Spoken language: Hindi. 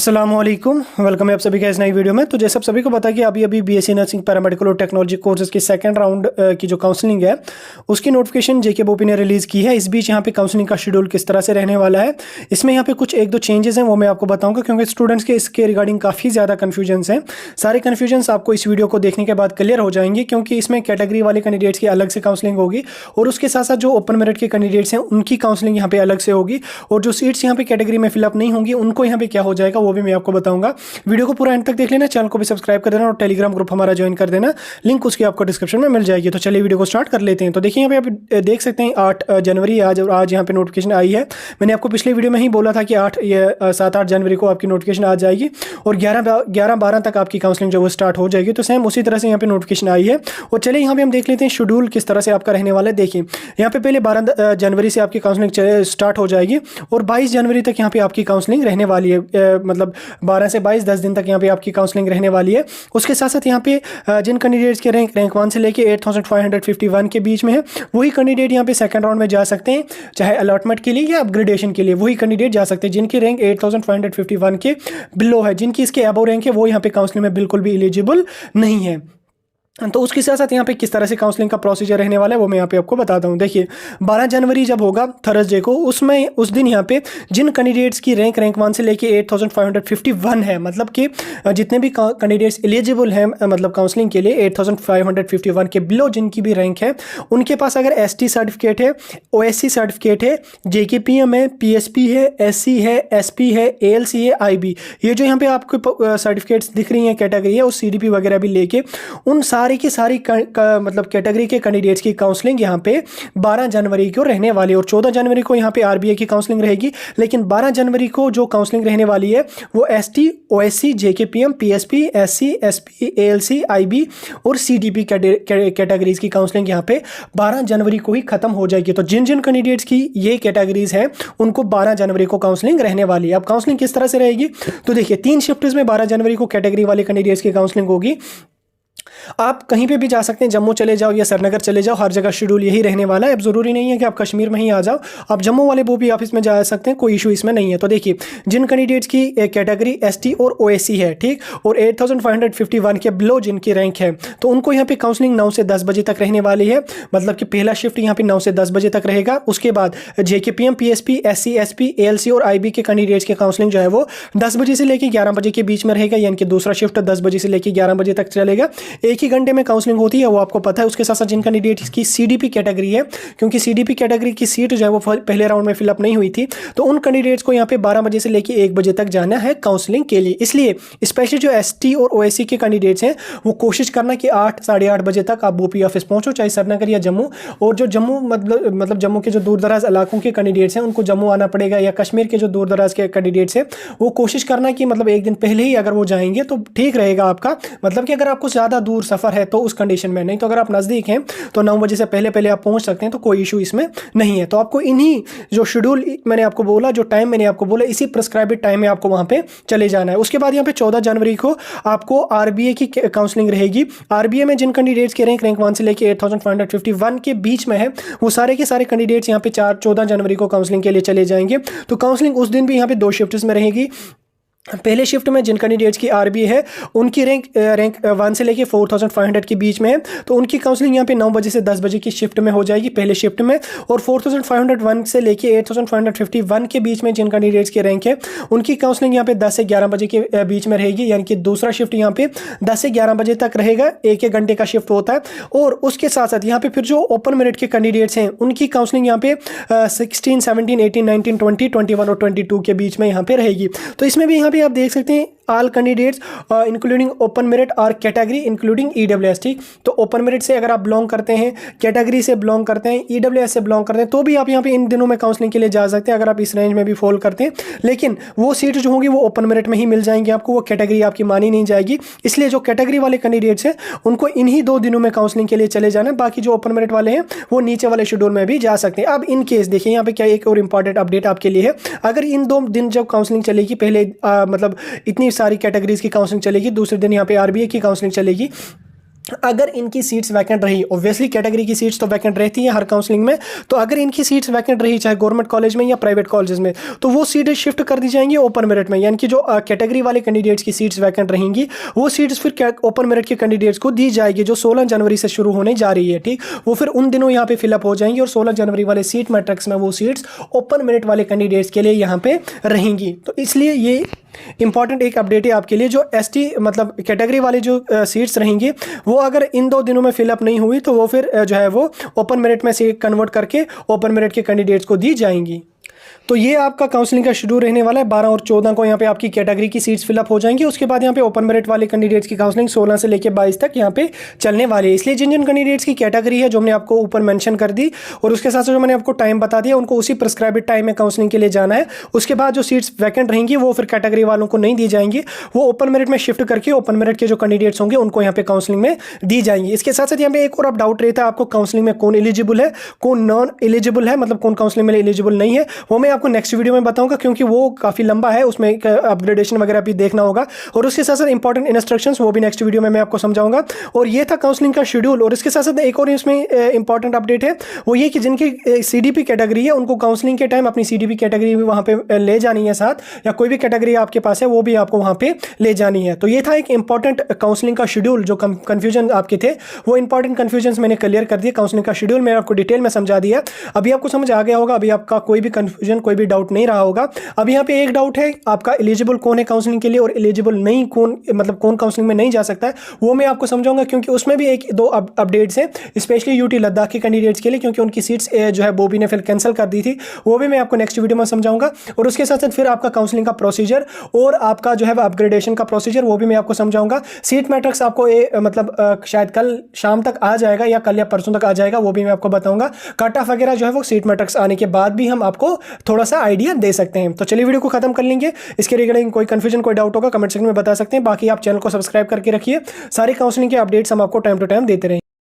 अस्सलामुअलैकुम, वेलकम है आप सभी का इस नई वीडियो में। तो जैसे आप सभी को पता है कि अभी बीएससी नर्सिंग पैरामेडिकल और टेक्नोलॉजी कोर्सेज की सेकंड राउंड की जो काउंसलिंग है उसकी नोटिफिकेशन जेके बोपी ने रिलीज़ की है। इस बीच यहाँ पे काउंसलिंग का शेड्यूल किस तरह से रहने वाला है, इसमें यहाँ पे कुछ एक दो चेंजेस हैं वो मैं आपको बताऊँगा, क्योंकि स्टूडेंट्स के इसके रिगार्डिंग काफ़ी ज़्यादा कन्फ्यूजन्स हैं। सारे कन्फ्यूजन्स आपको इस वीडियो को देखने के बाद क्लियर हो जाएंगे, क्योंकि इसमें कैटेगरी वाले कैंडिडेट्स की अलग से काउंसलिंग होगी और उसके साथ साथ जो ओपन मेरिट के कैंडिडेट्स हैं उनकी काउंसलिंग यहाँ पे अलग से होगी, और जो सीट्स यहाँ पे कैटेगरी में फिलअप नहीं होंगी उनको यहाँ पे क्या हो जाएगा वो भी मैं आपको बताऊंगा। वीडियो को पूरा एंड तक देख लेना, चैनल को भी सब्सक्राइब कर देना और टेलीग्राम ग्रुप हमारा ज्वाइन कर देना, लिंक उसकी आपको डिस्क्रिप्शन में मिल जाएगी। तो चलिए वीडियो को स्टार्ट कर लेते हैं। तो देखिए यहाँ पे आप देख सकते हैं 8 जनवरी आज यहाँ पे नोटिफिकेशन आई है। मैंने आपको पिछले वीडियो में ही बोला था कि 7-8 जनवरी को आपकी नोटिफिकेशन आ जाएगी और 11-12 तक आपकी काउंसलिंग जो वो स्टार्ट हो जाएगी। तो सेम उसी तरह से यहाँ पे नोटिफिकेशन आई है। और चलिए यहाँ पे हम देख लेते हैं शेड्यूल किस तरह से आपका रहने वाला है। देखिए यहाँ पे पहले 12 जनवरी से आपकी काउंसलिंग स्टार्ट हो जाएगी और 22 जनवरी तक यहाँ पे आपकी काउंसलिंग रहने वाली है। मतलब 12 से 22 10 दिन तक यहाँ पे आपकी काउंसलिंग रहने वाली है। उसके साथ साथ यहाँ पे जिन कैंडिडेट्स के रैंक 1 से लेके 8551 के बीच में है वही कैंडिडेट यहाँ पे सेकंड राउंड में जा सकते हैं, चाहे अलॉटमेंट के लिए या अपग्रेडेशन के लिए वही कैंडिडेट जा सकते हैं। जिनकी रैंक 8551 के बिलो है, जिनकी इसके अबव रैंक है वो यहाँ पे काउंसलिंग में बिल्कुल भी एलिजिबल नहीं है। तो उसके साथ साथ यहाँ पे किस तरह से काउंसलिंग का प्रोसीजर रहने वाला है वो मैं यहाँ पे आपको बताता हूँ। देखिए 12 जनवरी जब होगा थर्सडे को, उसमें उस दिन यहाँ पे जिन कैंडिडेट्स की रैंक 1 से लेके 8551 है, मतलब कि जितने भी कैंडिडेट्स एलिजिबल हैं मतलब काउंसलिंग के लिए 8551 के बिलो जिनकी भी रैंक है, उनके पास अगर ST सर्टिफिकेट है, OSC सर्टिफिकेट है, JKPM है, PSP है, SC है, SP है, ALC है, IB, ये जो यहाँ पे आपको सर्टिफिकेट्स दिख रही हैं कैटेगरी है और CDP वगैरह भी लेके उन सारी की सारी मतलब कैटेगरी के कैंडिडेट्स की काउंसलिंग यहाँ पे 12 जनवरी को रहने वाली है। और 14 जनवरी को यहाँ पे RBA की काउंसलिंग रहेगी, लेकिन 12 जनवरी को जो काउंसलिंग रहने वाली है वो ST, OSC, JKPM, PSP, SC, SP, ALC, IB और CDP कैटेगरीज की काउंसलिंग यहाँ पे 12 जनवरी को ही खत्म हो जाएगी। तो जिन जिन कैंडिडेट्स की ये कैटेगरीज हैं उनको 12 जनवरी को काउंसलिंग रहने वाली है। अब काउंसलिंग किस तरह से रहेगी, तो देखिए 3 शिफ्ट्स में 12 जनवरी को कैटेगरी वाले कैंडिडेट्स की काउंसलिंग होगी। आप कहीं पे भी जा सकते हैं, जम्मू चले जाओ या श्रीनगर चले जाओ, हर जगह शेड्यूल यही रहने वाला है। अब ज़रूरी नहीं है कि आप कश्मीर में ही आ जाओ, आप जम्मू वाले बोपी ऑफिस में जा सकते हैं, कोई इशू इसमें नहीं है। तो देखिए जिन कैंडिडेट्स की कैटेगरी ST और OSC है, ठीक, और 8551 के बिलो जिनकी रैंक है, तो उनको यहाँ पे काउंसलिंग 9 से 10 बजे तक रहने वाली है। मतलब कि पहला शिफ्ट यहाँ पे 9 से 10 बजे तक रहेगा। उसके बाद JKPM, PSP, SC, SP, ALC और IB के कैंडिडेट्स की काउंसलिंग जो है वो 10 बजे से लेकर 11 बजे के बीच में रहेगा, यानी कि दूसरा शिफ्ट 10 बजे से लेकर 11 बजे तक चलेगा। एक ही घंटे में काउंसलिंग होती है, वो आपको पता है। उसके साथ साथ जिन कैंडिडेट्स की CDP कैटेगरी है, क्योंकि CDP कैटेगरी की सीट जो है वो पहले राउंड में फिलअप नहीं हुई थी, तो उन कैंडिडेट्स को यहाँ पे 12 बजे से लेकर 1 बजे तक जाना है काउंसलिंग के लिए। इसलिए स्पेशली जो ST और OSC के कैंडिडेट्स हैं वो कोशिश करना कि 8 साढ़े 8 बजे तक आप बोपी ऑफिस पहुंचो, चाहे श्रीनगर या जम्मू। और जो जम्मू मतलब जम्मू के जो दूर दराज इलाकों के कैंडिडेट्स हैं उनको जम्मू आना पड़ेगा, या कश्मीर के जो दूर दराज के कैंडिडेट्स हैं वो कोशिश करना कि मतलब एक दिन पहले ही अगर वो जाएंगे तो ठीक रहेगा आपका। मतलब कि अगर आपको ज़्यादा दूर सफ़र है तो उस कंडीशन में, नहीं तो अगर आप नज़दीक हैं तो 9 बजे से पहले आप पहुंच सकते हैं, तो कोई इशू इसमें नहीं है। तो आपको इन्हीं जो शेड्यूल मैंने आपको बोला, जो टाइम मैंने आपको बोला, इसी प्रिस्क्राइब्ड टाइम में आपको वहां पे चले जाना है। उसके बाद यहाँ पे 14 जनवरी को आपको RBA की काउंसलिंग रहेगी। RBA में जिन कैंडिडेट्स के रैंक 1 से लेकर 8551 के बीच में है वो सारे के सारे कैंडिडेट्स यहाँ पे 14 जनवरी को काउंसलिंग के लिए चले जाएंगे। तो काउंसलिंग उस दिन भी यहाँ पे 2 शिफ्ट्स में रहेगी। पहले शिफ्ट में जिन कैंडिडेट्स की RBA है उनकी रैंक 1 से लेके 4500 के बीच में है, तो उनकी काउंसलिंग यहाँ पे 9 बजे से 10 बजे की शिफ्ट में हो जाएगी पहले शिफ्ट में। और 4501 से लेके 8551 के बीच में जिन कैंडिडेट्स की रैंक है उनकी काउंसलिंग यहाँ पे 10 से 11 बजे के बीच में रहेगी, यानी कि दूसरा शिफ्ट यहाँ पे 10 से 11 बजे तक रहेगा, एक घंटे का शिफ्ट होता है। और उसके साथ साथ यहाँ पे फिर जो ओपन मेरिट के कैंडिडेट्स हैं उनकी काउंसलिंग यहाँ पे 16, 17, 18, 19, 20, 21 और 22 के बीच में यहाँ पे रहेगी। तो इसमें भी आप देख सकते हैं all candidates including open merit और कैटेगरी इंक्लूडिंग EWS, ठीक। तो ओपन मेरिट से अगर आप बिलोंग करते हैं, कैटेगरी से बिलोंग करते हैं, EWS से बिलोंग करते हैं, तो भी आप यहाँ पे इन दिनों में काउंसलिंग के लिए जा सकते हैं अगर आप इस रेंज में भी फॉल करते हैं। लेकिन वो सीट जो होंगी वो ओपन मेरिट में ही मिल जाएंगी आपको, वो कैटेगरी आपकी मानी नहीं जाएगी। इसलिए जो कैटेगरी वाले कैंडिडेट्स हैं उनको इन्हीं 2 दिनों में काउंसलिंग के लिए चले जाना है। बाकी जो ओपन मेरिट वाले हैं वो नीचे वाले शेड्यूल में भी जा सकते हैं। अब इन केस देखिए यहाँ पे क्या एक और इंपॉर्टेंट अपडेट आपके लिए है। अगर इन 2 दिन जब काउंसलिंग चलेगी, पहले मतलब इतनी सारी कैटेगरीज की काउंसलिंग चलेगी, दूसरे दिन यहाँ पे RBA की काउंसलिंग चलेगी, अगर इनकी सीट्स वैकेंट रही, ऑब्वियसली कैटेगरी की सीट्स तो वैकेंट रहती हैं हर काउंसलिंग में, तो अगर इनकी सीट्स वैकेंट रही चाहे गवर्नमेंट कॉलेज में या प्राइवेट कॉलेजेस में, तो वो सीटें शिफ्ट कर दी जाएंगी ओपन मेरिट में, यानी कि जो कैटेगरी वाले कैंडिडेट्स की सीट्स वैकेंट रहेंगी वो सीट्स फिर ओपन मेरिट के कैंडिडेट्स को दी जाएगी, जो 16 जनवरी से शुरू होने जा रही है। ठीक, वो फिर उन दिनों यहाँ पे फिलअप हो जाएंगी और 16 जनवरी वाले सीट मैट्रिक्स में वो सीट्स ओपन मेरिट वाले कैंडिडेट्स के लिए यहाँ पे रहेंगी। तो इसलिए ये इंपॉर्टेंट एक अपडेट है आपके लिए, जो एसटी मतलब कैटेगरी वाले जो सीट्स रहेंगी वो अगर इन 2 दिनों में फिलअप नहीं हुई तो वो फिर जो है वो ओपन मेरिट में से कन्वर्ट करके ओपन मेरिट के कैंडिडेट्स को दी जाएंगी। तो ये आपका काउंसलिंग का शेड्यूल रहने वाला है। 12 और 14 को यहाँ पे आपकी कैटेगरी की सीट्स फिलअप हो जाएंगी। उसके बाद यहाँ पे ओपन मेरिट वाले कैंडिडेट्स की काउंसलिंग 16 से लेकर 22 तक यहाँ पे चलने वाली है। इसलिए जिन जिन कैंडिडेट्स की कैटेगरी है जो हमने आपको ऊपर मेंशन कर दी और उसके साथ जो मैंने आपको टाइम बता दिया, उनको उसी प्रिस्क्राइब्ड टाइम में काउंसलिंग के लिए जाना है। उसके बाद जो सीट्स वैकेंट रहेंगी वो फिर कैटेगरी वालों को नहीं दी जाएंगी, वो ओपन मेरिट में शिफ्ट करके ओपन मेरिट के जो कैंडिडेट्स होंगे उनको यहाँ पे काउंसलिंग में दी जाएंगी। इसके साथ साथ यहाँ पे एक और अब डाउट रहता है आपको, काउंसलिंग में कौन एलिजिबल है कौन नॉन एलिजिबल है, मतलब कौन काउंसलिंग में एलिजिबल नहीं है, वो मैं आपको नेक्स्ट वीडियो में बताऊंगा, क्योंकि वो काफी लंबा है, उसमें एक अपग्रेडेशन वगैरह भी देखना होगा और उसके साथ साथ इंपॉर्टेंट इंस्ट्रक्शंस वो भी नेक्स्ट वीडियो में मैं आपको समझाऊंगा। और ये था काउंसलिंग का शेड्यूल। और इसके साथ साथ एक और इसमें इंपॉर्टेंट अपडेट है, वो ये कि जिनकी सीडीपी कैटेगरी है उनको काउंसलिंग के टाइम अपनी सीडीपी कैटेगरी भी वहां पे ले जानी है साथ, या कोई भी कैटेगरी आपके पास है वो भी आपको वहां पे ले जानी है। तो ये था एक इंपॉर्टेंट काउंसलिंग का शेड्यूल। जो कंफ्यूजन आपके थे वो इंपॉर्टेंट कंफ्यूजन मैंने क्लियर कर दिया। काउंसलिंग का शेड्यूल मैं आपको डिटेल में समझा दिया। अभी आपको समझ आ गया होगा, अभी आपका कोई भी कंफ्यूजन कोई भी डाउट नहीं रहा होगा। अब यहाँ पे एक डाउट है आपका, एलिजिबल कौन है काउंसलिंग के लिए और एलिजिबल नहीं कौन, मतलब कौन काउंसलिंग में नहीं जा सकता है, वो मैं आपको समझाऊंगा, क्योंकि उसमें भी एक दो अपडेट्स हैं स्पेशली यूटी लद्दाख के कैंडिडेट्स के लिए, क्योंकि उनकी सीट्स जो है बोबी ने फिर कैंसिल कर दी थी। वो भी मैं आपको नेक्स्ट वीडियो में समझाऊंगा। और उसके साथ साथ फिर आपका काउंसलिंग का प्रोसीजर और आपका जो है अपग्रेडेशन का प्रोसीजर वो भी मैं आपको समझाऊंगा। सीट मैट्रिक्स आपको मतलब शायद कल शाम तक आ जाएगा या कल या परसों तक आ जाएगा, वो भी मैं आपको बताऊंगा। कट ऑफ वगैरह जो है वो सीट मैट्रिक्स आने के बाद भी हम आपको थोड़ा सा आइडिया दे सकते हैं। तो चलिए वीडियो को खत्म कर लेंगे। इसके रिगार्डिंग कोई कंफ्यूजन कोई डाउट होगा कमेंट सेक्शन में बता सकते हैं। बाकी आप चैनल को सब्सक्राइब करके रखिए, सारी काउंसलिंग के अपडेट्स हम आपको टाइम टू टाइम देते रहेंगे।